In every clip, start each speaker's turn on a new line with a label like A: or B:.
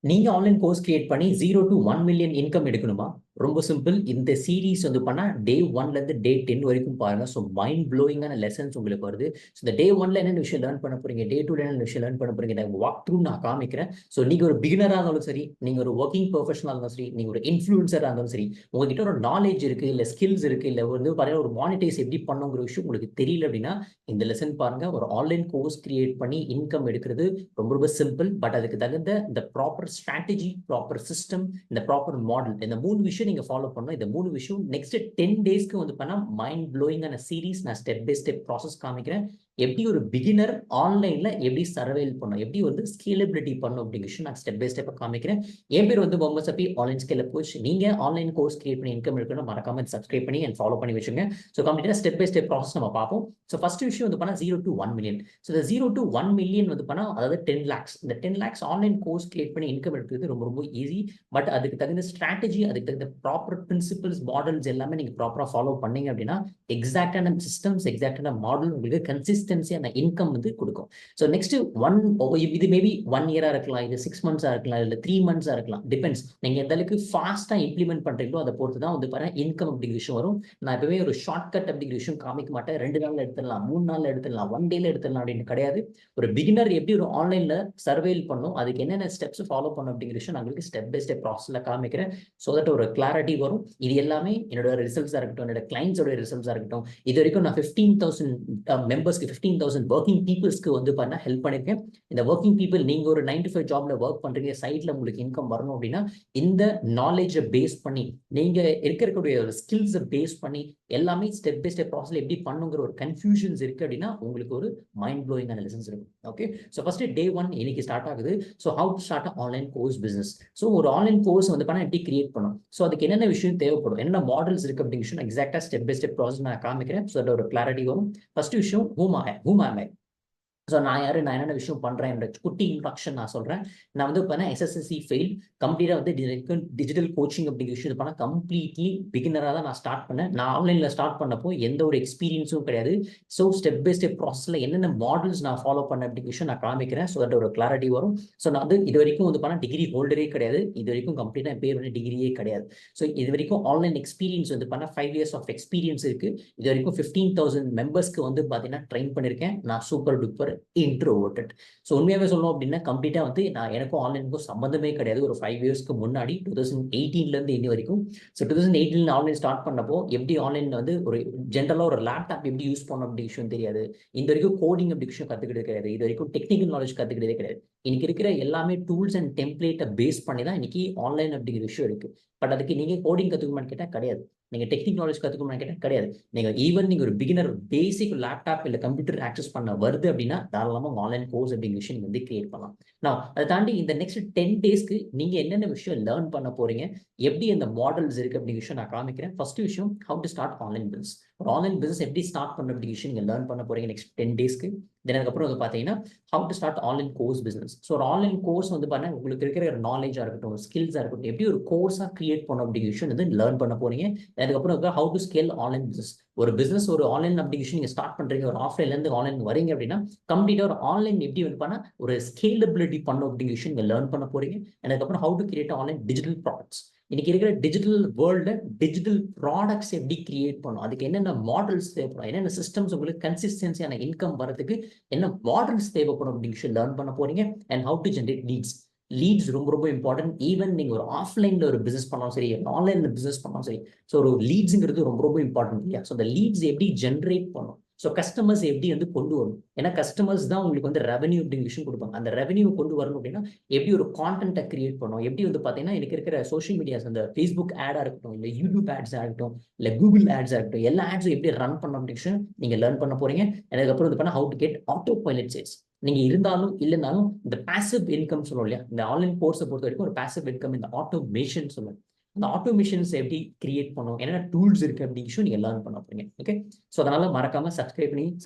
A: நீங்க online course create பண்ணி 0 to 1 million income எடுக்கணுமா? ரொம்ப சிம்பிள். இந்த சீரீஸ் வந்து பண்ணா டே 1ல இருந்து டே 10 வரைக்கும் பாருங்க. ஸோ மைண்ட் ப்ளோயிங்கான லெசன்ஸ் உங்களுக்கு வருது. ஸோ இந்த டே 1ல என்னென்ன விஷயம் லேர்ன் பண்ண போறீங்க, டே 2ல என்னென்ன விஷயம் லேர்ன் பண்ண போறீங்க, வாக் த்ரூ நான் காமிக்கிறேன். ஸோ நீங்க ஒரு பிகினரா இருந்தாலும் சரி, நீங்க ஒரு ஒர்க்கிங் ப்ரொஃபஷனலா இருந்தாலும் சரி, நீங்க ஒரு இன்ஃப்ளூயன்சரா இருந்தாலும் சரி, உங்ககிட்ட ஒரு நாலேஜ் இருக்கு, இல்ல ஸ்கில்ஸ் இருக்கு, இல்ல வந்து பாருங்க ஒரு மானிட்டைஸ் எப்படி பண்ணுங்கிற விஷயம் உங்களுக்கு தெரியல அப்படின்னா இந்த லெசன் பாருங்க. ஒரு ஆன்லைன் கோர்ஸ் கிரியேட் பண்ணி இன்கம் எடுக்கிறது ரொம்ப ரொம்ப சிம்பிள். பட் அதுக்கு தகுந்த இந்த ப்ராப்பர் ஸ்ட்ராட்டஜி, ப்ராப்பர் சிஸ்டம், இந்த ப்ராப்பர் மாடல், இந்த 3 விஷயம் நீங்க ஃபாலோ பண்ணணும். இந்த 3 விஷயம் நெக்ஸ்ட் 10 டேஸ்க்கு வந்து பண்ணா மைண்ட் ப்ளோயிங்கான சீரீஸ் நான் ஸ்டெப் பை ஸ்டெப் ப்ராசஸ் காமிக்கிறேன். எப்படி ஒரு பிகினர் ஆன்லைன்ல எப்படி சர்வைல் பண்ணும், எப்படி வந்து ஸ்கேலபிலிட்டி பண்ணும் அப்படிங்கிற விஷயம் நான் ஸ்டெப் பை ஸ்டெப் காமிக்கிறேன். என் பேர் வந்து முகமது சபி, ஆன்லைன் ஸ்கேலப் கோச். நீங்க ஆன்லைன் கோர்ஸ் கிரியேட் பண்ணி இன்கம் எடுக்கணும், மறக்காம சப்ஸ்கிரைப் பண்ணி அண்ட் ஃபாலோ பண்ணி வச்சுங்க. ஸோ கம்ப்ளீட்டா ஸ்டெப் பை ஸ்டெப் ப்ராசஸ் நம்ம பார்ப்போம். ஸோ ஃபர்ஸ்ட் விஷயம் வந்து பண்ணா 0 to 1 million. ஸோ இந்த 0 to 1 million வந்து பண்ணா அதாவது 10 lakhs. இந்த 10 lakhs ஆன்லைன் கோர்ஸ் கிரியேட் பண்ணி இன்கம் எடுக்கிறது ரொம்ப ரொம்ப ஈஸி. பட் அதுக்கு தகுந்த ஸ்ட்ராட்டஜி, அதுக்கு தகுந்த ப்ராப்பர் பிரின்சிபல்ஸ், மாடல்ஸ் எல்லாமே நீங்க ப்ராப்பரா ஃபாலோ பண்ணீங்க அப்படின்னா எக்ஸாக்டான சிஸ்டம்ஸ், எக்ஸாக்டான மாடல் உங்களுக்கு கன்சிஸ்டன்சியான இன்கம் வந்து கொடுக்கும். ஸோ நெக்ஸ்ட் இது மேபி 1 year இருக்கலாம், இது 6 months இருக்கலாம், இல்லை 3 months இருக்கலாம். டிபெண்ட்ஸ் நீங்க எந்த அளவுக்கு ஃபாஸ்டா இம்ப்ளிமெண்ட் பண்றீங்களோ அதை பொறுத்து தான் வந்து பாருங்க இன்கம் அப்படிங்கிற விஷயம் வரும். நான் எப்பவுமே ஒரு ஷார்ட் கட் அப்படிங்கிற விஷயம் காமிக்க மாட்டேன். 2 நாள்ல எடுத்துடலாம், 3 நாள்ல எடுத்துடலாம், 1 டேல எடுத்துடலாம் அப்படின்னு கிடையாது. ஒரு பிகினர் எப்படி ஒரு ஆன்லைன்ல சர்வேல் பண்ணும், அதுக்கு என்னென்ன ஸ்டெப்ஸ் ஃபாலோ பண்ணும் அப்படிங்கிற விஷயம் நான் உங்களுக்கு ஸ்டெப் பை ஸ்டெப் ப்ராசஸ்ல காமிக்கிறேன். ஸோ தட் ஒரு கிளாரிட்டி வரும். இது எல்லாமே என்னோட ரிசல்ட்ஸா இருக்கட்டும், என்னோட கிளைண்ட்ஸோட ரிசல்ட்ஸா இருக்கட்டும். இது வரைக்கும் நான் 15,000 மெம்பர்ஸ்க்கு, 15,000 ஒர்க்கிங் பீப்புள்ஸ்க்கு வந்து பண்ண ஹெல்ப் பண்ணிருக்கேன். இந்த ஒர்க்கிங் பீப்புள் நீங்க ஒரு 9 to 5 ஜாப்ல ஒர்க் பண்றீங்க, சைட்ல உங்களுக்கு இன்கம் வரணும் அப்படின்னா இந்த நாலேஜை பேஸ் பண்ணி, நீங்க இருக்கக்கூடிய ஒரு ஸ்கில்ஸை பேஸ் பண்ணி எல்லாமே ஸ்டெப் பை ஸ்டெப் ப்ராசஸ் எப்படி பண்ணுங்கிற ஒரு கன்ஃபியூஷன்ஸ் இருக்கு அப்படின்னா உங்களுக்கு ஒரு மைண்ட் ப்ளோயிங் அனாலிசிஸ் இருக்கும். ஓகே, ஸோ ஃபர்ஸ்ட் டே 1 இன்னைக்கு ஸ்டார்ட் ஆகுது. So how to start online course business. So ஒரு ஆன்லைன் கோர்ஸ் வந்து பண்ணா எப்படி கிரியேட் பண்ணும், ஸோ அதுக்கு என்னென்ன விஷயம் தேவைப்படும், என்னென்ன மாடல்ஸ் இருக்கு அப்படிங்கிற விஷயம் எக்ஸாக்டா ஸ்டெப் பை ஸ்டெப் ப்ராசஸ் நான் காமிக்கிறேன். ஸோ ஒரு கிளாரிட்டி வரும். ஃபர்ஸ்ட் விஷயம் whom am I. ஸோ நான் யாரு, நான் என்னென்ன விஷயம் பண்றேன் என்ற குட்டி இன்ட்ரக்ஷன் நான் சொல்றேன். நான் வந்து பண்ண எஸ்எஸ்எஸ்சி ஃபெயில், கம்ப்ளீட்டா வந்து டிஜிட்டல் கோச்சிங் அப்படிங்கிற விஷயம் பண்ண கம்ப்ளீட்லி பிகினரா தான் நான் ஸ்டார்ட் பண்ணேன். நான் ஆன்லைன்ல ஸ்டார்ட் பண்ணப்போ எந்த ஒரு எக்ஸ்பீரியன்ஸும் கிடையாது. ஸோ ஸ்டெப் பை ஸ்டெப் ப்ராசஸ்ல என்னென்ன மாடல்ஸ் நான் ஃபாலோ பண்ண அப்படிங்கிற விஷயம் நான் காமிக்கிறேன். ஸோ தட் ஒரு கிளாரிட்டி வரும். ஸோ நான் வந்து இது வரைக்கும் வந்து பண்ண டிகிரி ஹோல்டரே கிடையாது. இது வரைக்கும் கம்ப்ளீட்டா என் பேர் வந்து டிகிரியே கிடையாது. ஸோ இது வரைக்கும் ஆன்லைன் எக்ஸ்பீரியன்ஸ் வந்து பண்ண 5 years ஆஃப் எக்ஸ்பீரியன்ஸ் இருக்கு. இது வரைக்கும் 15,000 மெம்பர்ஸ்க்கு வந்து பாத்தீங்கன்னா ட்ரெயின் பண்ணிருக்கேன். நான் சூப்பர் டூப்பர் இன்ட்ரோவர்ட்டட். ஸோ உண்மையாவே சொல்லணும் அப்படின்னா கம்ப்ளீட்டா வந்து நான் எனக்கும் ஆன்லைனுக்கும் சம்மந்தமே கிடையாது. ஒரு 5 yearsக்கு முன்னாடி 2018ல இருந்து இன்னி வரைக்கும். ஸோ 2018 ஆன்லைன் ஸ்டார்ட் பண்ணப்போ எப்படி ஆன்லைன்ல வந்து ஒரு ஜென்ரலா ஒரு லேப்டாப் எப்படி யூஸ் பண்ணணும் அப்படி விஷயம் தெரியாது. இந்த வரைக்கும் கோடிங் அப்படி விஷயம் கத்துக்கிட்டது கிடையாது. இது வரைக்கும் டெக்னிக்கல் நாலேஜ் கத்துக்கிட்டதே கிடையாது. இன்னைக்கு இருக்கிற எல்லாமே டூல்ஸ் அண்ட் டெம்ப்ளேட்டை பேஸ் பண்ணி தான் இன்னைக்கு ஆன்லைன் அப்படிங்கிற விஷயம் இருக்கு. பட் அதுக்கு நீங்க கோடிங் கத்துக்கணுமான்னு கேட்டா கிடையாது. நீங்க டெக்னிக் நாலேஜ் கத்துக்கணுமான்னு கேட்டா கிடையாது. நீங்க ஒரு பிகினர் பேசிக் லேப்டாப் இல்ல கம்ப்யூட்டர் ஆக்சஸ் பண்ண வருது அப்படின்னா தாராளமா ஆன்லைன் கோர்ஸ் அப்படிங்கிற விஷயம் நீங்க வந்து கிரியேட் பண்ணலாம். நான் அதை தாண்டி இந்த நெக்ஸ்ட் 10 டேஸ்க்கு நீங்க என்னென்ன விஷயம் லேர்ன் பண்ண போறீங்க, எப்படி அந்த மாடல்ஸ் இருக்கு அப்படிங்கிற விஷயம் நான் காமிக்கிறேன். ஃபர்ஸ்ட் விஷயம் how to start online business. ஒரு ஆன்லைன் பிசினஸ் எப்படி ஸ்டார்ட் பண்ண அப்படிங்கிற விஷயம் நீங்க லேர்ன் பண்ண போறீங்க நெக்ஸ்ட் 10 டேஸ்க்கு. தென் அதுக்கப்புறம் வந்து பாத்தீங்கன்னா how to start online course business. So ஒரு ஆன்லைன் கோர்ஸ் வந்து பாத்தீங்கன்னா உங்களுக்கு இருக்கிற நாலேஜா இருக்கட்டும், ஸ்கில்ஸா இருக்கட்டும், எப்படி ஒரு கோர்ஸா கிரியேட் பண்ணணும் அப்படிங்கிற விஷயம் வந்து லேர்ன் பண்ண போறீங்க. அதுக்கப்புறம் how to scale online business. ஒரு பிசினஸ் ஒரு ஆன்லைன் அப்ளிகேஷன் நீங்க ஸ்டார்ட் பண்றீங்க, ஒரு ஆஃப்லைன்ல இருந்து ஆன்லைன் வரீங்க அப்படின்னா கம்ப்ளீட்டா ஒரு ஆன்லைன் எப்படி வந்து பண்ணா ஒரு ஸ்கேலபிலிட்டி பண்ணும் அப்படிங்கிற விஷயம் நீங்க லேர்ன் பண்ண போறீங்க. அதுக்கப்புறம் how to create online digital products. இன்னைக்கு இருக்கிற டிஜிட்டல் வேர்ல்டு டிஜிட்டல் ப்ராடக்ட்ஸ் எப்படி கிரியேட் பண்ணும், அதுக்கு என்னென்ன மாடல்ஸ் தேவைப்படும், என்னென்ன சிஸ்டம்ஸ் உங்களுக்கு கன்சிஸ்டன்சியான இன்கம் வரதுக்கு என்ன மாடல்ஸ் தேவைப்படும் அப்படிங்கிற விஷயம் லேர்ன் பண்ண போறீங்க. And how to generate leads. Leads ரொம்ப ரொம்ப இம்பார்ட்டன்ட். ஈவன் நீங்க ஒரு ஆஃப்லைன்ல ஒரு பிசினஸ் பண்ணாலும் சரி, ஆன்லைன்ல பிசினஸ் பண்ணாலும் சரி. ஸோ ஒரு லீட்ஸுங்கிறது ரொம்ப ரொம்ப இம்பார்ட்டன்ட் இல்லையா. ஸோ அந்த லீட்ஸ் எப்படி ஜென்ரேட் பண்ணும், ஸோ கஸ்டமர்ஸ் எப்படி வந்து கொண்டு வரும். ஏன்னா கஸ்டமர்ஸ் தான் உங்களுக்கு வந்து ரெவன்யூ அப்படிங்கிற விஷயம் கொடுப்பாங்க. அந்த ரெவன்யூ கொண்டு வரணும் அப்படின்னா எப்படி ஒரு கான்டென்ட்டை கிரியேட் பண்ணும், எப்படி வந்து பார்த்தீங்கன்னா எனக்கு இருக்கிற சோஷியல் மீடியாஸ், அந்த ஃபேஸ்புக் ஆடா இருக்கட்டும், இல்லை யூடியூப் ஆட்ஸா இருக்கட்டும், இல்லை கூகுள் ஆட்ஸா இருக்கட்டும், எல்லா ஆட்ஸும் எப்படி ரன் பண்ணணும் அப்படிங்கிற விஷயம் நீங்க லேர்ன் பண்ண போறீங்க. அதுக்கப்புறம் வந்து பண்ணா how to get auto pilot sales. நீங்க இருந்தாலும் இல்லைனாலும் இந்த பாசிவ் இன்கம் சொல்லுவோம் இல்லையா, இந்த ஆன்லைன் கோர்ஸை பொறுத்த வரைக்கும் ஒரு பாசிவ் இன்கம், இந்த ஆட்டோமேஷன் சொல்லுவாங்க. அந்த ஆட்டோமேஷன்ஸ் எப்படி கிரியேட் பண்ணும், என்னென்ன டூல்ஸ் இருக்கு அப்படின்னு நீங்க லேர்ன் பண்ண போறீங்க. ஓகே, ஸோ அதனால மறக்காம சப்ஸ்கிரைப்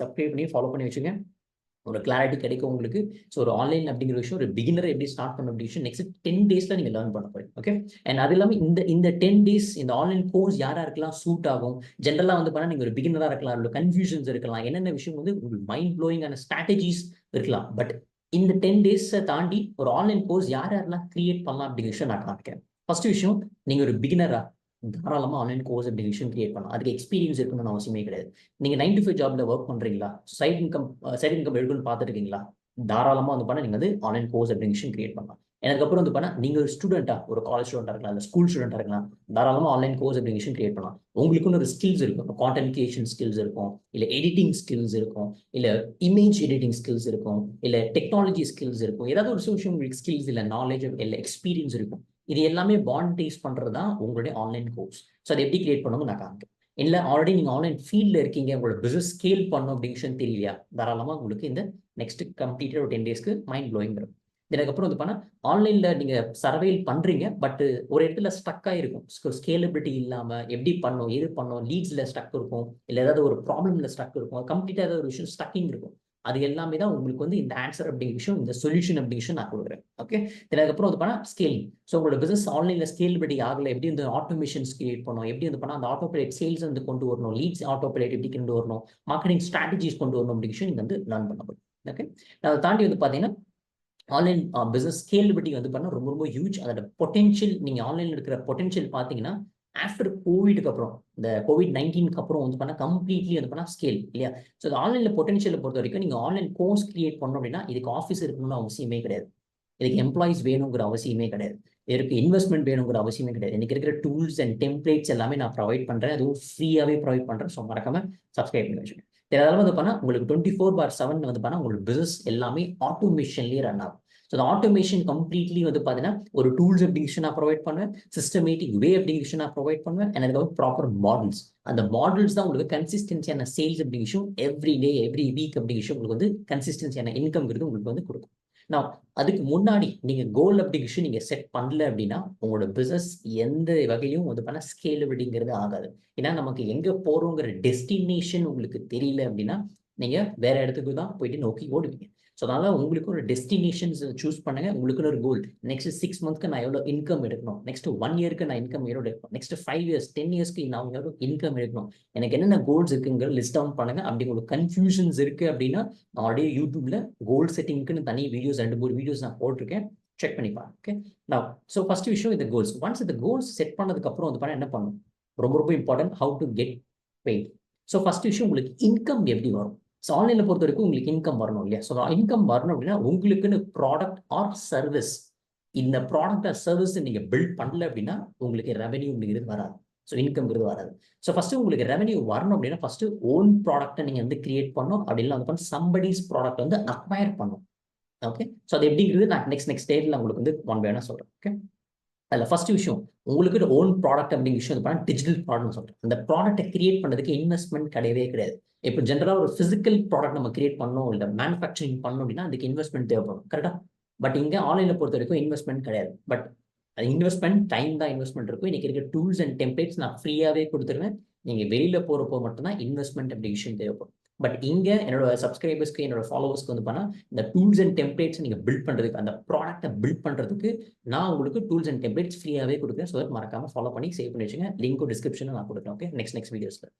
A: பண்ணி ஃபாலோ பண்ணி வச்சுங்க. ஒரு கிளாரிட்டி கிடைக்கும் உங்களுக்கு. ஸோ ஒரு ஆன்லைன் அப்படிங்கிற விஷயம் ஒரு பிகினரை எப்படி ஸ்டார்ட் பண்ண அப்படி விஷயம் நெக்ஸ்ட் 10 டேஸ்ல நீங்க லேர்ன் பண்ண போறீங்க. ஓகே, அண்ட் அது இல்லாமல் இந்த 10 டேஸ் இந்த ஆன்லைன் கோர்ஸ் யாரா இருக்கலாம் சூட் ஆகும். ஜென்ரலா வந்து பண்ணா நீங்க ஒரு பிகினரா இருக்கலாம், இல்லை கன்ஃபியூஷன்ஸ் இருக்கலாம், என்னென்ன விஷயம் வந்து உங்களுக்கு மைண்ட் ப்ளோயிங்கான ஸ்ட்ராட்டஜிஸ் இருக்கலாம். பட் இந்த 10 டேஸை தாண்டி ஒரு ஆன்லைன் கோர்ஸ் யார் யாரெல்லாம் கிரியேட் பண்ணலாம் அப்படிங்கிற விஷயம் நான் காமிக்கிறேன். ஃபர்ஸ்ட் விஷயம், நீங்க ஒரு பிகினரா தாராளமா ஆன்லைன் கோர்ஸ் அப்படிங்கிற விஷயம் கிரியேட் பண்ணலாம். அதுக்கு எக்ஸ்பீரியன்ஸ் இருக்கணும்னு அவசியமே கிடையாது. நீங்க 9 to 5 ஜாப்ல ஒர்க் பண்றீங்களா, சைட் இன்கம் எடுக்கணும்னு பார்த்துருக்கீங்களா, தாராளமா வந்து பண்ண நீங்க வந்து ஆன்லைன் கோர்ஸ் அப்படிங்கிற விஷயம் கிரியேட் பண்ணலாம். அதுக்கப்புறம் வந்து பண்ணா நீங்க ஒரு ஸ்டூடெண்டா, ஒரு காலேஜ் ஸ்டூடெண்டா இருக்கலாம், இல்லை ஸ்கூல் ஸ்டூடெண்டா இருக்கலாம், தாராளமா ஆன்லைன் கோர்ஸ் அப்படிங்கிற விஷயம் கிரியேட் பண்ணலாம். உங்களுக்குன்னு ஒரு ஸ்கில்ஸ் இருக்கும், கான்டென்ட் கிரியேஷன் ஸ்கில்ஸ் இருக்கும், இல்லை எடிட்டிங் ஸ்கில்ஸ் இருக்கும், இல்லை இமேஜ் எடிட்டிங் ஸ்கில்ஸ் இருக்கும், இல்லை டெக்னாலஜி ஸ்கில்ஸ் இருக்கும், ஏதாவது ஒரு விஷயம் உங்களுக்கு ஸ்கில்ஸ் இல்லை நாலேஜ் இல்லை எக்ஸ்பீரியன்ஸ் இருக்கும். இது எல்லாமே மானிட்டைஸ் பண்றது தான் உங்களுடைய ஆன்லைன் கோர்ஸ். ஸோ அதை எப்படி கிரியேட் பண்ணணும் நான் காமிக்கிறேன். இல்லை ஆல்ரெடி நீங்கள் ஆன்லைன் ஃபீல்டில் இருக்கீங்க, உங்களோட பிசினஸ் ஸ்கேல் பண்ணணும் அப்படிங்கிற விஷயம் தெரியலையா, தாராளமாக உங்களுக்கு இந்த நெக்ஸ்ட் கம்ப்ளீட்டட் ஒரு 10 டேஸ்க்கு மைண்ட் ப்ளோயிங் வரும். இதுக்கப்புறம் வந்து பண்ணால் ஆன்லைனில் நீங்கள் சர்வைல் பண்ணுறீங்க, பட் ஒரு இடத்துல ஸ்டக் ஆகிருக்கும். ஸ்கேலபிலிட்டி இல்லாமல் எப்படி பண்ணணும், எது பண்ணணும், லீட்ஸில் ஸ்டக் இருக்கும், இல்லை ஏதாவது ஒரு ப்ராப்ளமில் ஸ்டக் இருக்கும், கம்ப்ளீட்டாக ஏதாவது ஒரு விஷயம் ஸ்டக்கிங் இருக்கும். அது எல்லாமே தான் உங்களுக்கு வந்து இந்த ஆன்சர் அப்படிங்கிற விஷயம், இந்த சொல்யூஷன் அப்படிங்கிற விஷயம் நான் கொடுக்குறேன். ஓகே, அதுக்கப்புறம் வந்து பண்ணால் ஸ்கேலிங். ஸோ உங்களோட பிசினஸ் ஆன்லைனில் ஸ்கேலபிலிட்டி ஆகலை, எப்படி வந்து ஆட்டோமேஷன்ஸ் கிரியேட் பண்ணணும், எப்படி வந்து பண்ணால் அந்த ஆட்டோபிலேட் சேல்ஸ் வந்து கொண்டு வரணும், லீட்ஸ் ஆட்டோபிலேட் எப்படி கொண்டு வரணும், மார்க்கெட்டிங் ஸ்ட்ராட்டஜிஸ் கொண்டு வரணும் அப்படிங்கிற விஷயம் நீங்கள் வந்து லேர்ன் பண்ண முடியும். ஓகே, அதை தாண்டி வந்து பார்த்தீங்கன்னா ஆன்லைன் பிசினஸ் ஸ்கேலபிலிட்டி வந்து பண்ணால் ரொம்ப ரொம்ப ஹியூஜ். அதோட பொட்டென்ஷியல், நீங்கள் ஆன்லைனில் இருக்கிற பொட்டென்ஷியல் பார்த்தீங்கன்னா ஆஃப்டர் கோவிடுக்கு அப்புறம், இந்த COVID-19க்கு அப்புறம் வந்து பண்ணால் கம்ப்ளீட்லி வந்து பண்ணால் ஸ்கேல் இல்லையா. ஸோ இந்த ஆன்லைனில் பொட்டென்ஷியலை பொறுத்த வரைக்கும் நீங்கள் ஆன்லைன் கோர்ஸ் கிரியேட் பண்ணணும் அப்படின்னா இதுக்கு ஆஃபீஸ் இருக்கணும்னு அவசியமே கிடையாது, இதுக்கு எம்ப்ளாயிஸ் வேணுங்கிற அவசியமே கிடையாது, இதற்கு இன்வெஸ்ட்மெண்ட் வேணுங்கிற அவசியமே கிடையாது. எனக்கு இருக்கிற டூல்ஸ் அண்ட் டெம்ப்ளேட்ஸ் எல்லாமே நான் ப்ரொவைட் பண்ணுறேன், அதுவும் ஃப்ரீயாகவே ப்ரொவைட் பண்ணுறேன். ஸோ மறக்காம சப்ஸ்கிரைப் பண்ணி வச்சுக்கோங்க. இதெல்லாம் வந்து பண்ணால் உங்களுக்கு 24/7 வந்து பண்ணால் உங்களுக்கு பிசினஸ் எல்லாமே ஆட்டோமேஷன்லேயே ரன் ஆகும். ஸோ அந்த ஆட்டோமேஷன் கம்ப்ளீட்லி வந்து பார்த்தீங்கன்னா ஒரு டூல்ஸ் அப்படிங்கிற நான் ப்ரொவைட் பண்ணுவேன், சிஸ்டமேட்டிக் வே அப்படிங்கிற நான் ப்ரொவைட் பண்ணுவேன், அண்ட் அதுக்கு ப்ராப்பர் மாடல்ஸ். அந்த மாடல்ஸ் தான் உங்களுக்கு கன்சிஸ்டன்சியான சேல்ஸ் அப்படிங்கிற எவ்ரி டே எவ்ரி வீக் அப்படிங்கிற உங்களுக்கு வந்து கன்சிஸ்டன்சியான இன்கம்ங்கிறது உங்களுக்கு வந்து கொடுக்கும். நான் அதுக்கு முன்னாடி நீங்க கோல் அப்படிங்கிற நீங்க செட் பண்ணல அப்படின்னா உங்களோட பிசினஸ் எந்த வகையும் வந்து பண்ண ஸ்கேலபிலிட்டிங்கிறது ஆகாது. ஏன்னா நமக்கு எங்க போறோங்கிற டெஸ்டினேஷன் உங்களுக்கு தெரியல அப்படின்னா நீங்க வேற இடத்துக்கு தான் போயிட்டு நோக்கி ஓடுவீங்க. ஸோ அதனால உங்களுக்கு ஒரு டெஸ்டினேஷன்ஸ் சூஸ் பண்ணுங்க. உங்களுக்குன்னு ஒரு கோல், நெக்ஸ்ட் 6 மந்த்க்கு நான் எவ்வளோ இன்கம் எடுக்கணும், நெக்ஸ்ட் 1 இயருக்கு நான் இன்கம் எவ்வளோ எடுக்கணும், நெக்ஸ்ட் 5 இயர்ஸ் 10 இயர்ஸ்க்கு நான் எவ்வளோ இன்கம் எடுக்கணும், எனக்கு என்னென்ன கோல்ஸ் இருக்குங்கிற லிஸ்ட் டவுன் பண்ணுங்க. அப்படி உங்களுக்கு கன்ஃபியூஷன்ஸ் இருக்கு அப்படின்னா நான் ஆல்ரெடி யூடியூப்ல கோல் செட்டிங்க்குன்னு தனி வீடியோஸ் 2-3 வீடியோஸ் நான் போட்டிருக்கேன், செக் பண்ணி பாருங்க. ஓகே, நான் ஸோ ஃபர்ஸ்ட் விஷயம் இந்த கோல்ஸ். ஒன்ஸ் இந்த கோல்ஸ் செட் பண்ணதுக்கு அப்புறம் வந்து பண்ண என்ன பண்ணணும், ரொம்ப ரொம்ப important, how to get paid. So first விஷயம் உங்களுக்கு இன்கம் எப்படி வரும். ஸோ ஆன்லைனில் பொறுத்த வரைக்கும் உங்களுக்கு இன்கம் வரணும் இல்லையா. ஸோ இன்கம் வரணும் அப்படின்னா உங்களுக்குன்னு ப்ராடக்ட் ஆர் சர்வீஸ், இந்த ப்ராடக்ட் ஆர் சர்வீஸ் நீங்கள் பில்ட் பண்ணல அப்படின்னா உங்களுக்கு ரெவன்யூ அப்படிங்கிறது வராது. ஸோ இன்கம்ங்கிறது வராது. ஸோ ஃபர்ஸ்ட் உங்களுக்கு ரெவன்யூ வரணும் அப்படின்னா ஃபர்ஸ்ட் ஓன் ப்ராடக்ட்டை நீங்கள் வந்து கிரியேட் பண்ணணும், அப்படின்னா வந்து சம்படிஸ் ப்ராடக்ட் வந்து அக்வயர் பண்ணும். ஓகே, ஸோ அது எப்படிங்கிறது நான் நெக்ஸ்ட் ஸ்டேஜில் உங்களுக்கு வந்து ஒன் பை ஒன்னா சொல்கிறேன். ஓகே, அதில் ஃபர்ஸ்ட் விஷயம் உங்களுக்கு ஓன் ப்ராடக்ட் அப்படிங்கிற விஷயம் வந்து டிஜிட்டல் ப்ராடக்ட்னு சொல்கிறேன். அந்த ப்ராடக்ட்டை கிரியேட் பண்ணுறதுக்கு இன்வெஸ்ட்மெண்ட் கிடையவே கிடையாது. இப்போ ஜென்ரலாக ஒரு ஃபிசிக்கல் ப்ராடக்ட் நம்ம கிரியேட் பண்ணோம் இல்லை மேனுஃபேக்சரிங் பண்ணோம் அப்படின்னா அதுக்கு இன்வெஸ்ட்மெண்ட் தேவைப்படும், கரெக்டாக. பட் இங்கே ஆன்லைனில் பொறுத்த வரைக்கும் இன்வெஸ்ட்மெண்ட் கிடையாது. பட் இன்வெஸ்ட்மெண்ட் டைம் தான் இன்வெஸ்ட்மெண்ட் இருக்கும். இன்னைக்கு இருக்க டூல்ஸ் அண்ட் டெம்ப்ளேட்ஸ் நான் ஃப்ரீயாகவே கொடுத்துருவேன். நீங்கள் வெளியில் போகிறப்போ மட்டும்தான் இன்வெஸ்ட்மெண்ட் அப்படி விஷயம் தேவைப்படும். பட் இங்கே என்னோட சப்ஸ்கிரைபர்ஸ்க்கு என்னோட ஃபாலோவர்ஸ்க்கு வந்து பண்ணால் இந்த டூல்ஸ் அண்ட் டெம்ப்ளேட்ஸ் நீங்கள் பில்ட் பண்ணுறதுக்கு, அந்த ப்ராடக்ட்டை பில்ட் பண்ணுறதுக்கு நான் உங்களுக்கு டூல்ஸ் அண்ட் டெம்ப்ளேட்ஸ் ஃப்ரீயாகவே கொடுக்குறேன். ஸோ மறக்காம ஃபாலோ பண்ணி சேவ் பண்ணி வச்சுங்க. லிங்க்கும் டிஸ்கிரிப்ஷனில் நான் கொடுக்குறேன். ஓகே, நெக்ஸ்ட் வீடியோஸில்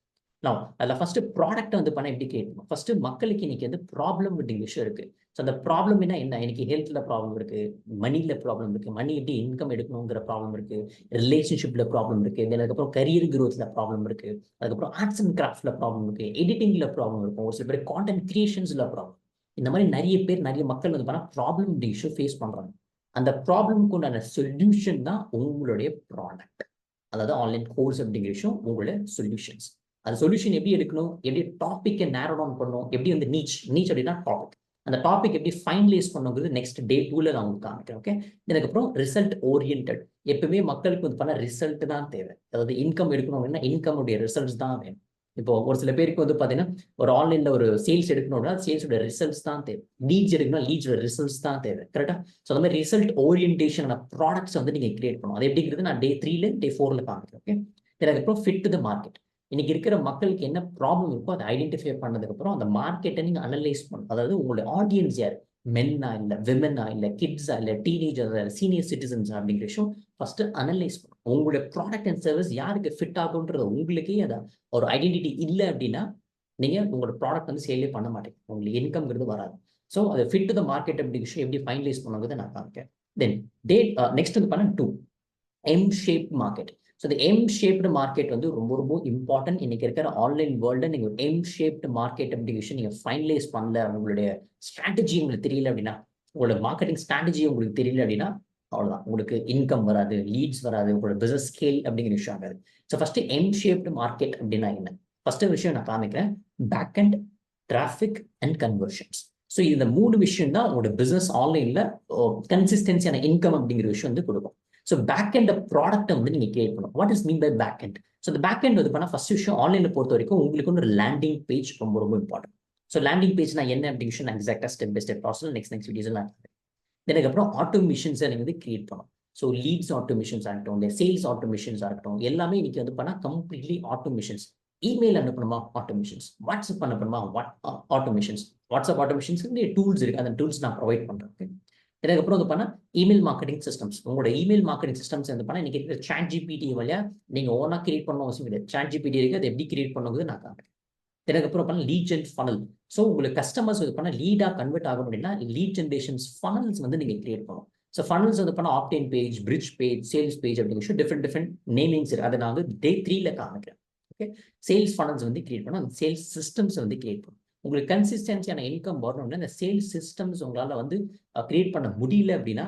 A: நான் அதில் ஃபர்ஸ்ட் ப்ராடக்ட் வந்து பண்ண எப்படி கிரியேட் பண்ணும். ஃபர்ஸ்ட் மக்களுக்கு இன்னைக்கு வந்து ப்ராப்ளம் அப்படிங்கிற விஷயம் இருக்கு. ஸோ அந்த ப்ராப்ளம் என்ன, இன்னைக்கு ஹெல்த்ல ப்ராப்ளம் இருக்கு, மணில ப்ராப்ளம் இருக்கு, மணி எப்படி இன்கம் எடுக்கணுங்கிற ப்ராப்ளம் இருக்கு, ரிலேஷன்ஷிப்ல ப்ராப்ளம் இருக்கு, அதுக்கப்புறம் கரியர் growthல ப்ராப்ளம் இருக்கு, அதுக்கப்புறம் ஆர்ட்ஸ் அண்ட் கிராஃப்ட்ல ப்ராப்ளம் இருக்கு, எடிட்டிங்ல ப்ராப்ளம் இருக்கும், ஒரு சில பேர் கான்டென்ட் கிரியேஷன்ஸ்ல ப்ராப்ளம். இந்த மாதிரி நிறைய பேர் நிறைய மக்கள் வந்து பண்ணா ப்ராப்ளம் இஷ்யூ ஃபேஸ் பண்றாங்க. அந்த ப்ராப்ளம்க்கு உண்டான சொல்யூஷன் தான் உங்களுடைய ப்ராடக்ட், அதாவது ஆன்லைன் கோர்ஸ் அப்படிங்கிற விஷயம் உங்களுடைய சொல்யூஷன்ஸ். அந்த சொல்யூஷன் எப்படி எடுக்கணும், எப்படி டாபிக்கை நேரோ டவுன் பண்ணணும், எப்படி வந்து நீச் அப்படின்னா டாபிக், அந்த டாபிக் எப்படி ஃபைனலைஸ் பண்ணுங்கிறது நெக்ஸ்ட் டே 2ல நான் உங்களுக்கு காமிக்கிறேன். ஓகே, இதுக்கப்புறம் ரிசல்ட் ஓரியன்டட். எப்பவுமே மக்களுக்கு வந்து பண்ண ரிசல்ட் தான் தேவை. அதாவது இன்கம் எடுக்கணும் அப்படின்னா இன்கம் உடைய ரிசல்ட்ஸ் தான் வேணும். இப்போ ஒரு சில பேருக்கு வந்து பார்த்தீங்கன்னா ஒரு ஆன்லைன்ல ஒரு சேல்ஸ் எடுக்கணும்னா சேல்ஸோட ரிசல்ட்ஸ் தான் தேவை, லீட்ஸ் எடுக்கணும் லீட்ஸோட ரிசல்ட்ஸ் தான் தேவை, கரெக்டா. ஸோ அந்த மாதிரி ரிசல்ட் ஓரியன்டேஷன் ப்ராடக்ட்ஸ் வந்து நீங்க கிரியேட் பண்ணணும். அது எப்படிங்கிறது நான் டே 3ல டே 4ல காமிக்கிறேன். ஓகே, இதுக்கப்புறம் ஃபிட் டு த மார்க்கெட். இன்னைக்கு இருக்கிற மக்களுக்கு என்ன ப்ராப்ளம் இருக்கோ அதை ஐடென்டிஃபை பண்ணதுக்கு அப்புறம் அந்த மார்க்கெட்டை நீங்க அனலைஸ் பண்ணணும். அதாவது உங்களுடைய ஆடியன்ஸ் யார், மென்னா இல்லை விமனா இல்லை கிட்ஸா இல்லை டீனேஜர் சீனியர் சிட்டிசன்ஸ் அப்படிங்கிற விஷயம் ஃபர்ஸ்ட் அனலைஸ் பண்ணும். உங்களுடைய ப்ராடக்ட் அண்ட் சர்வீஸ் யாருக்கு ஃபிட் ஆகுன்றது உங்களுக்கே அதை ஒரு ஐடென்டிட்டி இல்லை அப்படின்னா நீங்க உங்களோட ப்ராடக்ட் வந்து சேலே பண்ண மாட்டீங்க, உங்களுக்கு இன்கம்ங்கிறது வராது. ஸோ அதை ஃபிட் டு த மார்க்கெட் அப்படி விஷயம் எப்படி ஃபைனலைஸ் பண்ணுங்கிறத நான் காமிக்கிறேன். தென் டேட் நெக்ஸ்ட் வந்து பண்ண 2 எம் ஷேப்ட் மார்க்கெட். ஸோ இந்த எம் ஷேப்டு மார்க்கெட் வந்து ரொம்ப ரொம்ப இம்பார்ட்டன்ட். இன்னைக்கு இருக்கிற ஆன்லைன் வேர்ல்டு நீங்கள் எம் ஷேப்டு மார்க்கெட் அப்படி விஷயம் நீங்கள் ஃபைனலைஸ் பண்ணல, உங்களுடைய ஸ்ட்ராட்டஜி உங்களுக்கு தெரியல அப்படின்னா, உங்களோட மார்க்கெட்டிங் ஸ்ட்ராட்டஜி உங்களுக்கு தெரியல அப்படின்னா, அவ்வளோதான், உங்களுக்கு இன்கம் வராது, லீட்ஸ் வராது, உங்களோட பிசினஸ் ஸ்கேல் அப்படிங்கிற விஷயம் ஆகாது. So first M shaped market அப்படின்னா என்ன? ஃபர்ஸ்ட் விஷயம் நான் காமிக்கிறேன், back end traffic and conversions. So இந்த 3 விஷயம் தான் உங்களோட பிசினஸ் ஆன்லைன்ல கன்சிஸ்டன்சியான இன்கம் அப்படிங்கிற விஷயம் வந்து கொடுக்கும். ஸோ பேக் அண்ட் ப்ராடக்ட்டை வந்து நீங்க கிரியேட் பண்ணணும். What is mean by back end? So இந்த பேக் அண்ட் வந்து பண்ணா ஃபர்ஸ்ட் விஷயம் ஆன்லைன்ல பொறுத்த வரைக்கும் உங்களுக்கு வந்து ஒரு லேண்டிங் பேஜ் ரொம்ப ரொம்ப இம்பார்ட்டன்ட். ஸோ லேண்டிங் பேஜ்னா என்ன அப்படிங்கிற விஷயம் நான் எக்ஸாக்டா step by step process next videos நான் அதுக்கப்புறம் ஆட்டோமேஷன்ஸை நீங்க வந்து கிரியேட் பண்ணணும். ஸோ லீட்ஸ் ஆட்டோமேஷன்ஸ் ஆகட்டும், இல்லை சேல்ஸ் ஆட்டோமேஷன்ஸ் ஆகட்டும், எல்லாமே இன்னைக்கு வந்து பண்ணா கம்ப்ளீட்லி ஆட்டோமேஷன்ஸ். இமெயில் அனுப்பணுமா ஆட்டோமேஷன்ஸ், வாட்ஸ்அப் அனுப்பணுமா ஆட்டோமேஷன்ஸ். வாட்ஸ்அப் ஆட்டோமேஷன்ஸ் டூல்ஸ் இருக்கு, அந்த டூல்ஸ் நான் ப்ரொவைட் பண்றேன். இதுக்கப்புறம் வந்து பண்ணா இமெயில் மார்க்கெட்டிங் சிஸ்டம்ஸ். உங்களோட இமெயில் மார்க்கெட்டிங் சிஸ்டம்ஸ் வந்து பண்ணா இன்னைக்கு இருக்கிற ChatGPT வழியா நீங்க ஓனா கிரியேட் பண்ண அவசியம் கிடையாது. ChatGPT இருக்கு, அது எப்படி கிரியேட் பண்ணுறது நான் காட்டுறேன். இதுக்கப்புறம் பண்ண லீட் ஜென் ஃபனல். ஸோ உங்களுக்கு கஸ்டமர்ஸ் வந்து பண்ண லீடா கன்வெர்ட் ஆகும் அப்படின்னா லீட் ஜென்ரேஷன்ஸ் ஃபனல்ஸ் வந்து நீங்க கிரியேட் பண்ணணும். ஸோ ஃபனல்ஸ் வந்து பண்ண optin page, bridge page, sales page அப்படிங்கிற டிஃப்ரெண்ட் நேமிங்ஸ் இருக்கு. அதை நான் வந்து டே 3ல காமிக்கிறேன். ஓகே, சேல்ஸ் ஃபனல்ஸ் வந்து கிரியேட் பண்ணணும், அந்த சேல்ஸ் சிஸ்டம்ஸ் வந்து கிரியேட் பண்ணணும். உங்களுக்கு கன்சிஸ்டன்சியான இன்கம் வரணும்னா இந்த சேல்ஸ் சிஸ்டம்ஸ் உங்களால வந்து கிரியேட் பண்ண முடியல அப்படின்னா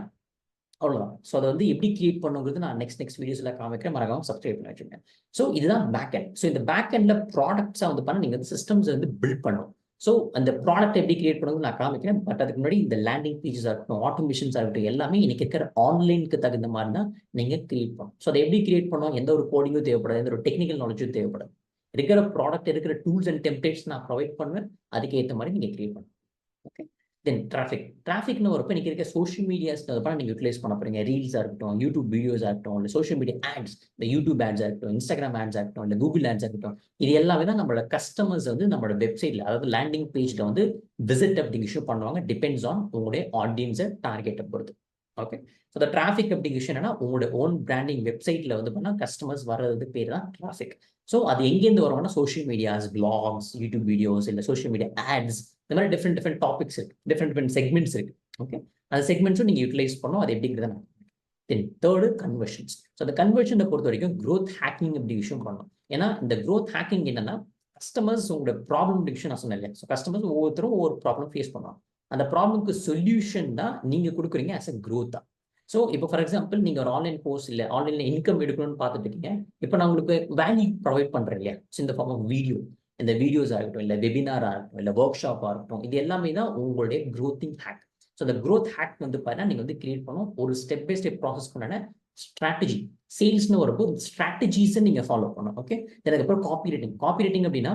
A: அவ்வளோதான். ஸோ அதை வந்து எப்படி கிரியேட் பண்ணுங்கிறது நான் நெக்ஸ்ட் வீடியோஸ்ல காமிக்கிறேன். மறக்காம சப்ஸ்கிரைப் பண்ணி வச்சுருங்க. ஸோ இதுதான் பேக் எண்ட். ஸோ இந்த பேக் எண்ட்ல ப்ராடக்ட்ஸா வந்து பண்ண நீங்க சிஸ்டம்ஸ் வந்து பில்ட் பண்ணணும். ஸோ அந்த ப்ராடக்ட் எப்படி கிரியேட் பண்ணுறது நான் காமிக்கிறேன். பட் அதுக்கு முன்னாடி இந்த லேண்டிங் பேஜஸ் இருக்கட்டும், ஆட்டோமேஷன்ஸ் ஆகட்டும், எல்லாமே இன்னைக்கு இருக்கிற ஆன்லைனுக்கு தகுந்த மாதிரி தான் நீங்க கிரியேட் பண்ணணும். ஸோ அதை எப்படி கிரியேட் பண்ணணும், எந்த ஒரு கோடிங்கும் தேவைப்படாது, எந்த ஒரு டெக்னிக்கல் நாலேஜும் தேவைப்படாது. இருக்கிற ப்ராடக்ட், இருக்கிற டூல்ஸ் அண்ட் டெம்ப்ளேட்ஸ் நான் ப்ரொவைட் பண்ணுவேன். அதுக்கு ஏற்ற மாதிரி நீங்க கிரியேட் பண்ணணும். ஓகே, தென் டிராஃபிக்னு வரப்போ இன்னைக்கு இருக்க சோஷியல் மீடியாஸ் நீங்க யூட்டிலைஸ் பண்ண போறீங்க. ரீல்ஸா இருக்கட்டும், யூடியூப் வீடியோஸா இருக்கட்டும், இல்லை சோஷியல் மீடியா ஆட்ஸ், இந்த யூடியூப் ஆட்ஸ் இருக்கட்டும், இன்ஸ்டாகிராம் ஆட்ஸ் இருக்கட்டும், இல்லை கூகுள் ஆட்ஸ் இருக்கட்டும், இது எல்லாமே தான் நம்மளோட கஸ்டமர்ஸ் வந்து நம்மளோட வெப்சைட்ல, அதாவது லேண்டிங் பேஜ்ல வந்து விசிட் அப்படிங்கிற விஷயம் பண்ணுவாங்க. டிபெண்ட்ஸ் ஆன் உங்களுடைய ஆடியன்ஸை டார்கெட்டை பொறுத்து. ஓகே, ஸோ இந்த டிராஃபிக் அப்படிங்கிற விஷயம் என்னன்னா உங்களோட ஓன் பிராண்டிங் வெப்சைட்ல வந்து பண்ணா கஸ்டமர்ஸ் வர்றது பேர் தான் டிராஃபிக். ஸோ அது எங்கேருந்து வருவாங்கன்னா social medias, blogs, YouTube videos, இல்லை சோஷியல் மீடியா ஆட்ஸ், இந்த மாதிரி டிஃப்ரெண்ட் டாபிக்ஸ் இருக்கு, டிஃப்ரெண்ட் செக்மெண்ட்ஸ் இருக்கு. ஓகே, அந்த செக்மெண்ட்ஸும் நீங்க யூட்டிலைஸ் பண்ணணும். அது எப்படிங்கிறத நான் தென் தேர்டு கன்வர்ஷன்ஸ். ஸோ அந்த கன்வர்ஷனை பொறுத்த வரைக்கும் க்ரோத் ஹேக்கிங் அப்படி விஷயம் பண்ணணும். ஏன்னா இந்த க்ரோத் ஹேக்கிங் என்னன்னா கஸ்டமர்ஸ் உங்களோட ப்ராப்ளம் விஷயம் நான் சொன்னேன் இல்லையா. ஸோ கஸ்டமர்ஸ் ஒவ்வொருத்தரும் ஒவ்வொரு ப்ராப்ளம் ஃபேஸ் பண்ணுவாங்க. அந்த ப்ராப்ளம்க்கு சொல்யூஷன் தான் நீங்க கொடுக்குறீங்க ஆஸ் அ க்ரோத்தா. ஸோ இப்போ ஃபார் எக்ஸாம்பிள் நீங்க ஒரு ஆன்லைன் கோர்ஸ் இல்லை ஆன்லைன்ல இன்கம் எடுக்கணும்னு பார்த்துட்டு இருக்கீங்க. இப்போ நான் உங்களுக்கு வேல்யூ ப்ரொவைட் பண்றேன் இல்லையா. ஸோ இந்த ஃபார்ம் ஆஃப் வீடியோ, இந்த வீடியோஸ் ஆகட்டும், இல்லை வெபினாரா இருக்கட்டும், இல்லை ஒர்க் ஷாப்பா இருக்கட்டும், இது எல்லாமே தான் உங்களுடைய க்ரோத்திங் ஹேக். ஸோ இந்த க்ரோத் ஹேக் வந்து பார்த்தீங்கன்னா நீங்க வந்து கிரியேட் பண்ணணும். ஒரு ஸ்டெப் பை ஸ்டெப் ப்ராசஸ் பண்ண ஸ்ட்ராட்டஜி. சேல்ஸ்னு வரப்போ ஸ்ட்ராட்டஜிஸை நீங்க ஃபாலோ பண்ணணும். ஓகே, அதுக்கப்புறம் காப்பி ரைட்டிங் அப்படின்னா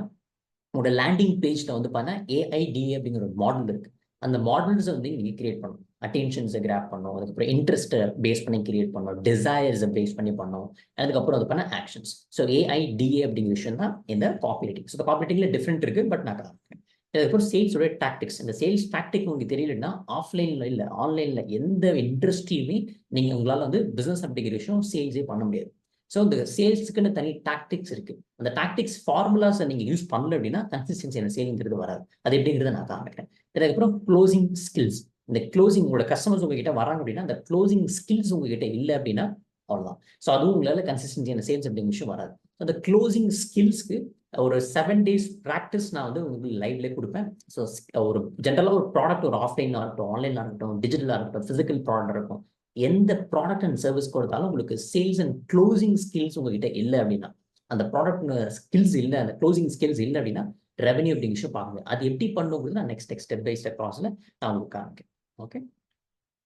A: உங்களோட லேண்டிங் பேஜ்ல வந்து பார்த்தீங்கன்னா AIDA அப்படிங்கிற ஒரு மாடல் இருக்கு. அந்த மாடல்ஸை வந்து நீங்க கிரியேட் பண்ணணும். அட்டென்ஷன்ஸை கிராப் பண்ணணும், அதுக்கப்புறம் இன்ட்ரெஸ்ட்டை பேஸ் பண்ணி கிரியேட் பண்ணணும், டிசைர்ஸை பேஸ் பண்ணி பண்ணணும், அதுக்கப்புறம் அது பண்ண ஆக்ஷன்ஸ். ஸோ AIDA அப்படிங்கிற விஷயம் தான் இந்த காப்பி ரைட்டிங். ஸோ இந்த காப்பி ரைட்டிங்ல டிஃப்ரெண்ட் இருக்கு, பட் நான் காமிக்கிறேன். அதுக்கப்புறம் சேல்ஸோட டாக்டிக்ஸ். இந்த சேல்ஸ் டாக்டிக் உங்களுக்கு தெரியலன்னா ஆஃப்லைன்ல இல்லை ஆன்லைன்ல எந்த இண்டஸ்ட்ரியுமே நீங்க உங்களால வந்து பிசினஸ் அப்படிங்கிற விஷயம் சேல்ஸே பண்ண முடியாது. ஸோ இந்த சேல்ஸுக்குன்னு தனி டாக்டிக்ஸ் இருக்கு. அந்த டாக்டிக்ஸ் ஃபார்முலாஸை நீங்க யூஸ் பண்ணல அப்படின்னா கன்சிஸ்டன்சியான சேலிங்கிறது வராது. அது எப்படிங்கிறத நான் காமிக்கிறேன். அதுக்கப்புறம் க்ளோசிங் ஸ்கில்ஸ். இந்த க்ளோசிங் உங்களோட கஸ்டமர்ஸ் உங்ககிட்ட வராங்க அப்படின்னா அந்த க்ளோசிங் ஸ்கில்ஸ் உங்ககிட்ட இல்லை அப்படின்னா அவ்வளோதான். ஸோ அதுவும் உங்களால கன்சிஸ்டன்சியான சேல்ஸ் அப்படிங்கிற விஷயம் வராது. அந்த க்ளோசிங் ஸ்கில்ஸ்க்கு ஒரு 7 days ப்ராக்டிஸ் நான் வந்து உங்களுக்கு லைவ்ல கொடுப்பேன். ஸோ ஒரு ஜென்ரலாக ஒரு ப்ராடக்ட், ஒரு ஆஃப்லைனாக இருக்கட்டும், ஆன்லைனாக இருக்கட்டும், டிஜிட்டலாக இருக்கட்டும், ஃபிசிக்கல் ப்ராடக்ட் இருக்கும், எந்த ப்ராடக்ட் அண்ட் சர்வீஸ் கொடுத்தாலும் உங்களுக்கு சேல்ஸ் அண்ட் க்ளோசிங் ஸ்கில்ஸ் உங்ககிட்ட இல்லை அப்படின்னா, அந்த ப்ராடக்ட் ஸ்கில்ஸ் இல்லை, அந்த க்ளோசிங் ஸ்கில்ஸ் இல்லை அப்படின்னா ரெவன்யூ அப்படிங்கிற விஷயம் பார்க்குங்க. அது எப்படி பண்ணுங்கிறது நான் நெக்ஸ்ட் ஸ்டெப் பை ஸ்டெப் ப்ராசஸ்ல நான் உங்களுக்கு காமிக்கிறேன். ஓகே,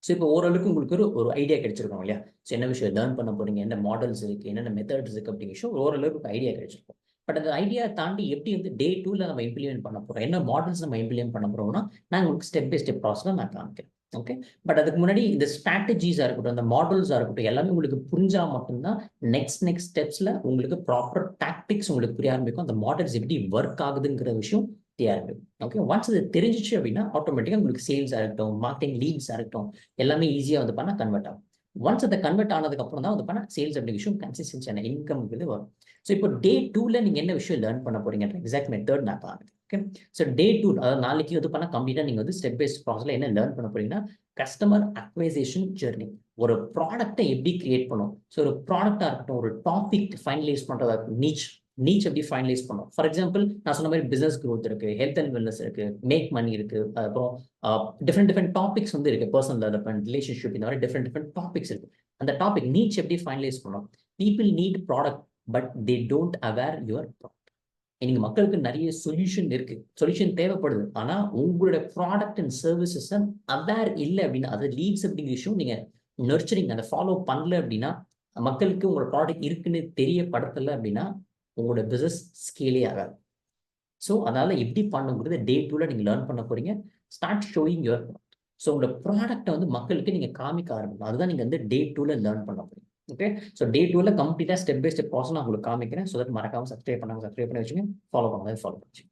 A: ஸோ இப்போ ஓரளவுக்கு உங்களுக்கு ஒரு ஐடியா கிடைச்சிருக்கோம் இல்லையா. ஸோ என்ன விஷயம் லேர்ன் பண்ண போறீங்க, என்ன மாடல்ஸ் இருக்கு, என்னென்ன மெத்தட்ஸ் இருக்கு அப்படிங்கிற விஷயம் ஓரளவுக்கு ஐடியா கிடைச்சிருக்கும். பட் அந்த ஐடியா தாண்டி எப்படி வந்து டே 2ல நம்ம இம்ப்ளிமெண்ட் பண்ண போறோம், என்ன மாடல்ஸ் நம்ம இம்ப்ளிமெண்ட் பண்ண போறோம்னா நான் உங்களுக்கு ஸ்டெப் பை ஸ்டெப் ப்ராசஸ்ல நான் காமிக்கிறேன். ஓகே, பட் அதுக்கு முன்னாடி இந்த ஸ்ட்ராட்டஜிஸா இருக்கட்டும், அந்த மாடல்ஸா இருக்கட்டும், எல்லாமே உங்களுக்கு புரிஞ்சா மட்டும்தான் நெக்ஸ்ட் ஸ்டெப்ஸ்ல உங்களுக்கு ப்ராப்பர் டாக்டிக்ஸ் உங்களுக்கு புரிய ஆரம்பிக்கும். அந்த மாடல்ஸ் எப்படி ஒர்க் ஆகுதுங்கிற விஷயம் தெரிய ஆரம்பிக்கும். ஓகே, ஒன்ஸ் இது தெரிஞ்சிச்சு அப்படின்னா ஆட்டோமேட்டிக்கா உங்களுக்கு சேல்ஸ் ஆகட்டும், மார்க்கெட்டிங் லீட்ஸ் ஆகட்டும், எல்லாமே ஈஸியா வந்து பண்ண கன்வெர்ட் ஆகும். ஒன்ஸ் அதை கன்வெர்ட் ஆனதுக்கு அப்புறம் தான் வந்து பண்ண சேல்ஸ் அப்படி விஷயம் கன்சிஸ்டன்சியான இன்கம் வரும். ஸோ இப்போ டே 2ல நீங்க என்ன விஷயம் லேர்ன் பண்ண போறீங்க எக்ஸாக்ட் மெத்தட் நான் காமிக்கிறேன். ஓகே. ஸோ டே 2 அதாவது நாளைக்கு வந்து பண்ணால் கம்ப்ளீட்டாக நீங்கள் வந்து ஸ்டெப் பை ஸ்டெப் ப்ராசஸில் என்ன லேர்ன் பண்ண போறீங்கன்னா கஸ்டமர் அக்வைசேஷன் ஜெர்னி. ஒரு ப்ராடக்ட்டை எப்படி கிரியேட் பண்ணும். ஸோ ஒரு ப்ராடக்டாக இருக்கட்டும், ஒரு டாபிக் ஃபைனலைஸ் பண்ணுறதா இருக்கும், நீச் எப்படி ஃபைனலைஸ் பண்ணும். ஃபார் எக்ஸாம்பிள் நான் சொன்ன மாதிரி பிசினஸ் growth இருக்கு, ஹெல்த் அண்ட் வெல்னஸ் இருக்கு, மேக் மணி இருக்கு, அப்புறம் டிஃப்ரெண்ட் டாபிக்ஸ் வந்து இருக்கு, பர்சனல் டெவலப்மெண்ட், ரிலேஷன்ஷிப், இந்த மாதிரி டிஃப்ரெண்ட் டாபிக்ஸ் இருக்கு. அந்த டாபிக் நீச் எப்படி ஃபைனலைஸ் பண்ணும். People need product but they don't aware your product. இன்னைக்கு மக்களுக்கு நிறைய சொல்யூஷன் இருக்கு, சொல்யூஷன் தேவைப்படுது. ஆனா உங்களோட ப்ராடக்ட் அண்ட் சர்வீசஸ் அவேர் இல்லை அப்படின்னா, அது லீட்ஸ் அப்படிங்கிற விஷயம் நீங்க நர்ச்சரிங் அதை ஃபாலோ பண்ணல அப்படின்னா, மக்களுக்கு உங்களோட ப்ராடக்ட் இருக்குன்னு தெரியப்படுத்தலை அப்படின்னா உங்களோட பிசினஸ் ஸ்கேலே ஆகாது. ஸோ அதனால எப்படி பண்ணுங்கிறது டே 2ல நீங்க லேர்ன் பண்ண போறீங்க. Start showing your product. So உங்களோட ப்ராடக்ட்டை வந்து மக்களுக்கு நீங்க காமிக்க ஆரம்பிக்கணும். அதுதான் நீங்க வந்து டே 2ல லேர்ன் பண்ண போறீங்க. ஓகே. ஸோ டே 2ல கம்ப்ளீட்டா ஸ்டெப் பை ஸ்டெப் ப்ராசஸ் நான் உங்களுக்கு காமிக்கிறேன். ஸோ தட் மறக்காம சப்ஸ்கிரைப் பண்ணி வச்சுங்க, ஃபாலோ பண்ணுங்க, ஃபாலோ பண்ணுங்க.